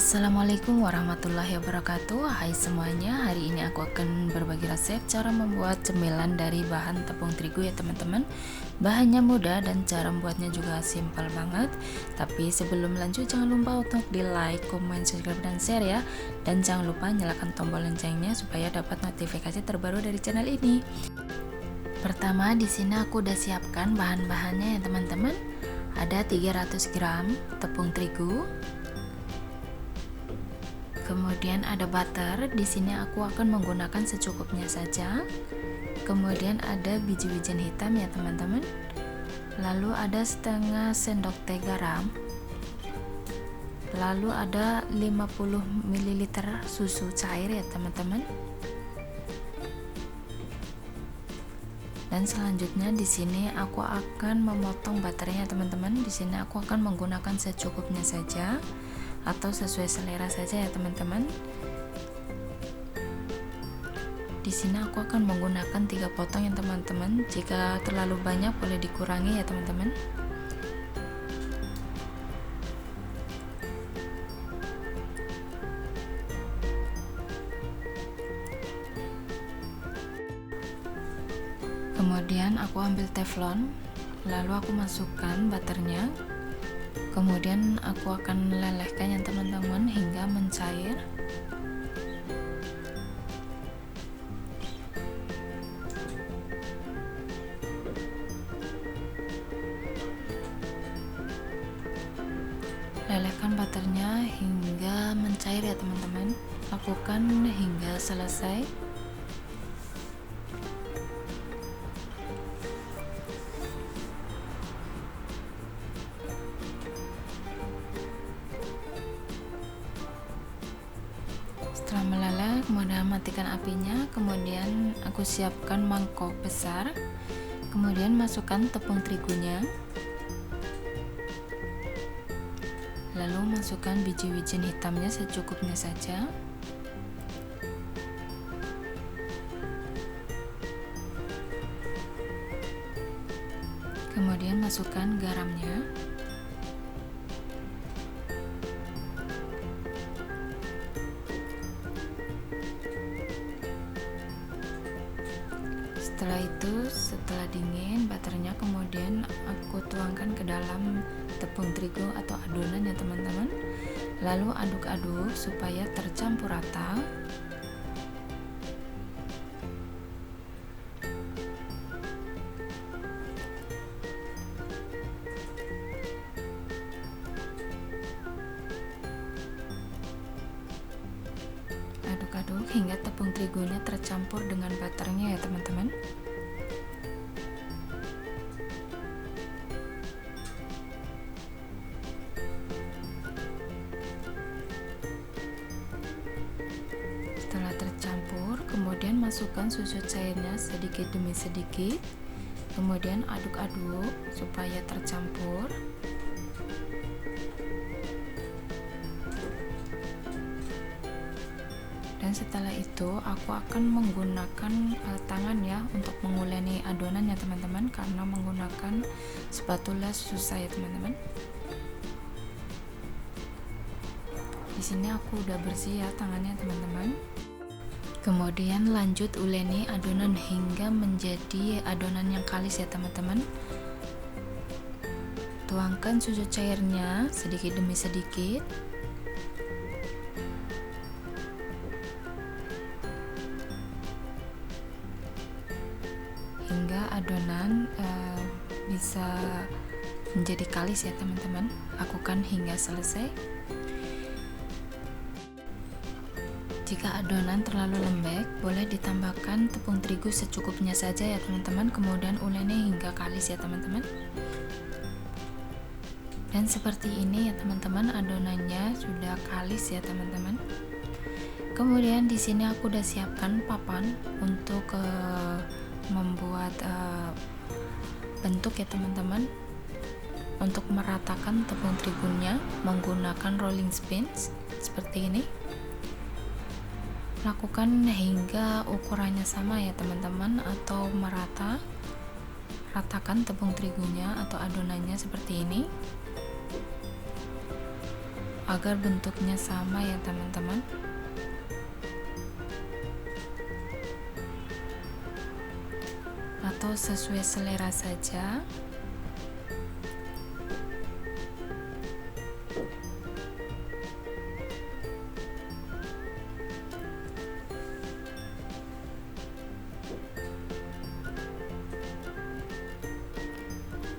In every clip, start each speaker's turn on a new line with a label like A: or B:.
A: Assalamualaikum warahmatullahi wabarakatuh. Hai semuanya, hari ini aku akan berbagi resep cara membuat cemilan dari bahan tepung terigu ya teman-teman. Bahannya mudah dan cara membuatnya juga simpel banget. Tapi sebelum lanjut jangan lupa untuk di like, comment, subscribe dan share ya. Dan jangan lupa nyalakan tombol loncengnya supaya dapat notifikasi terbaru dari channel ini. Pertama di sini aku udah siapkan bahan-bahannya ya teman-teman. Ada 300 gram tepung terigu. Kemudian ada butter, di sini aku akan menggunakan secukupnya saja. Kemudian ada biji-bijian hitam ya teman-teman. Lalu ada setengah sendok teh garam. Lalu ada 50 ml susu cair ya teman-teman. Dan selanjutnya di sini aku akan memotong butternya teman-teman. Di sini aku akan menggunakan secukupnya saja atau sesuai selera saja ya teman-teman. Di sini aku akan menggunakan 3 potong ya teman-teman. Jika terlalu banyak boleh dikurangi ya teman-teman. Kemudian aku ambil teflon, lalu aku masukkan butternya. Kemudian aku akan melelehkan ya teman-teman hingga mencair. Lelehkan butternya hingga mencair ya teman-teman. Lakukan hingga selesai. Setelah meleleh, kemudian matikan apinya. Kemudian aku siapkan mangkok besar. Kemudian masukkan tepung terigunya. Lalu masukkan biji-bijian hitamnya secukupnya saja. Kemudian masukkan garamnya. Setelah dingin butternya, kemudian aku tuangkan ke dalam tepung terigu atau adonan ya teman-teman. Lalu aduk-aduk supaya tercampur rata. Aduk-aduk hingga tepung terigunya tercampur dengan butternya ya teman-teman. Setelah tercampur, kemudian masukkan susu cairnya sedikit demi sedikit. Kemudian aduk-aduk supaya tercampur. Dan setelah itu aku akan menggunakan tangan ya untuk menguleni adonan ya teman-teman, karena menggunakan spatula susah ya teman-teman. Di sini aku udah bersih ya tangannya teman-teman. Kemudian lanjut uleni adonan hingga menjadi adonan yang kalis ya teman-teman. Tuangkan susu cairnya sedikit demi sedikit. Hingga adonan bisa menjadi kalis ya teman-teman. Lakukan hingga selesai. Jika adonan terlalu lembek, boleh ditambahkan tepung terigu secukupnya saja ya teman-teman. Kemudian uleni hingga kalis ya teman-teman. Dan seperti ini ya teman-teman, adonannya sudah kalis ya teman-teman. Kemudian di sini aku udah siapkan papan untuk membuat bentuk ya teman-teman. Untuk meratakan tepung terigunya menggunakan rolling pins seperti ini. Lakukan hingga ukurannya sama ya teman-teman, atau merata. Ratakan tepung terigunya atau adonannya seperti ini. agar bentuknya sama ya teman-teman. Atau sesuai selera saja.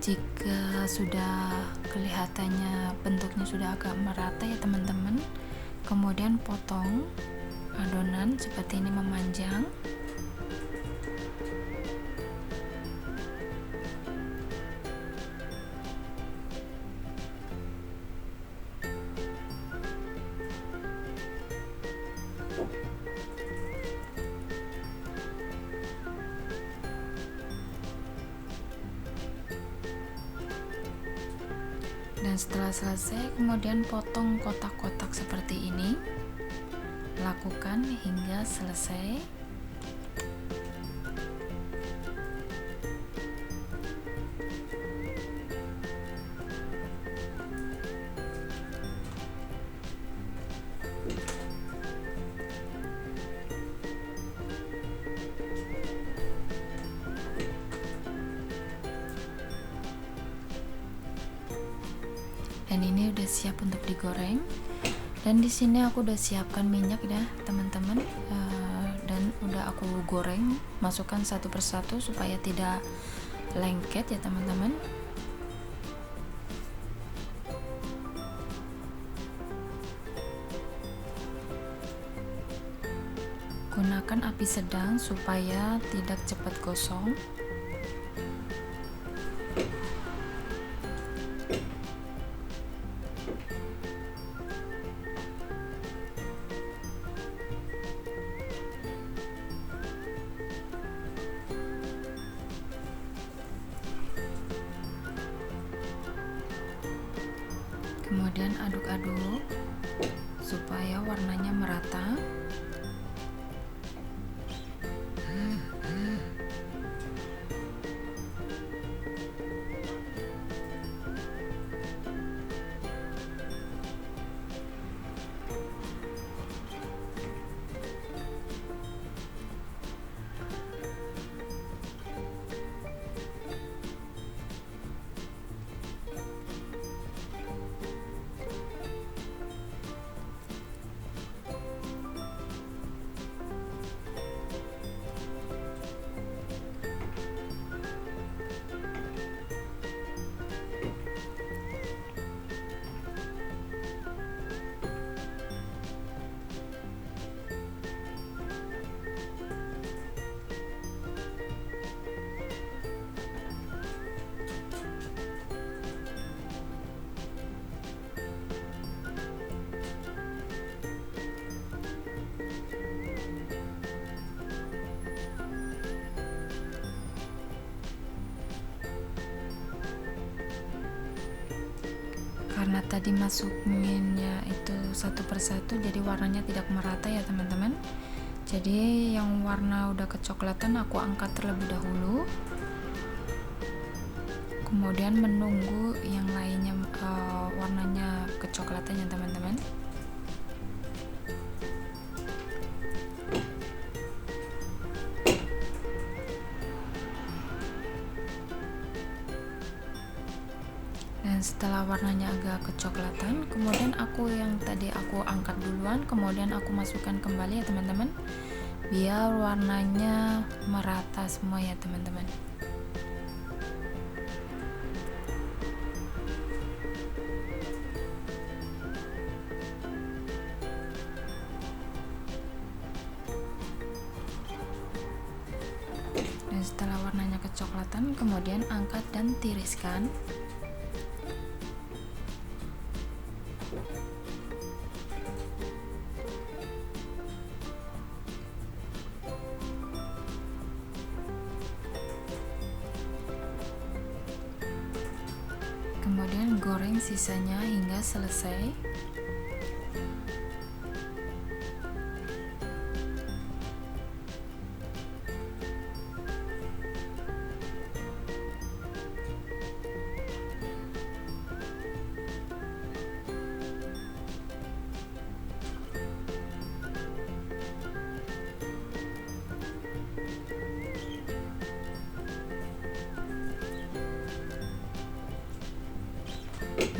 A: Jika sudah kelihatannya bentuknya sudah agak merata ya teman-teman, kemudian potong adonan seperti ini memanjang. Dan setelah selesai, kemudian potong kotak-kotak seperti ini. Lakukan hingga selesai. Dan ini udah siap untuk digoreng. Dan di sini aku udah siapkan minyak ya teman-teman, dan udah aku goreng, masukkan satu persatu supaya tidak lengket ya teman-teman. Gunakan api sedang supaya tidak cepat gosong. Kemudian aduk-aduk supaya warnanya merata. Karena tadi masukinnya itu satu persatu, jadi warnanya tidak merata ya teman-teman. Jadi yang warna udah kecoklatan aku angkat terlebih dahulu, kemudian menunggu yang lainnya warnanya kecoklatan ya teman-teman. Dan setelah warnanya agak kecoklatan, kemudian yang tadi aku angkat duluan, kemudian aku masukkan kembali ya teman-teman, biar warnanya merata semua ya teman-teman. Dan setelah warnanya kecoklatan, kemudian angkat dan tiriskan. Kemudian goreng sisanya hingga selesai.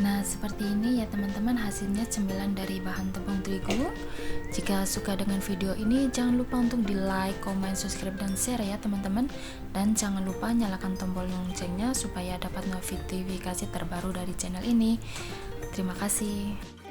A: Nah, seperti ini ya teman-teman hasilnya cemilan dari bahan tepung terigu. Jika suka dengan video ini, jangan lupa untuk di like, comment, subscribe, dan share ya teman-teman. Dan jangan lupa nyalakan tombol loncengnya supaya dapat notifikasi terbaru dari channel ini. Terima kasih.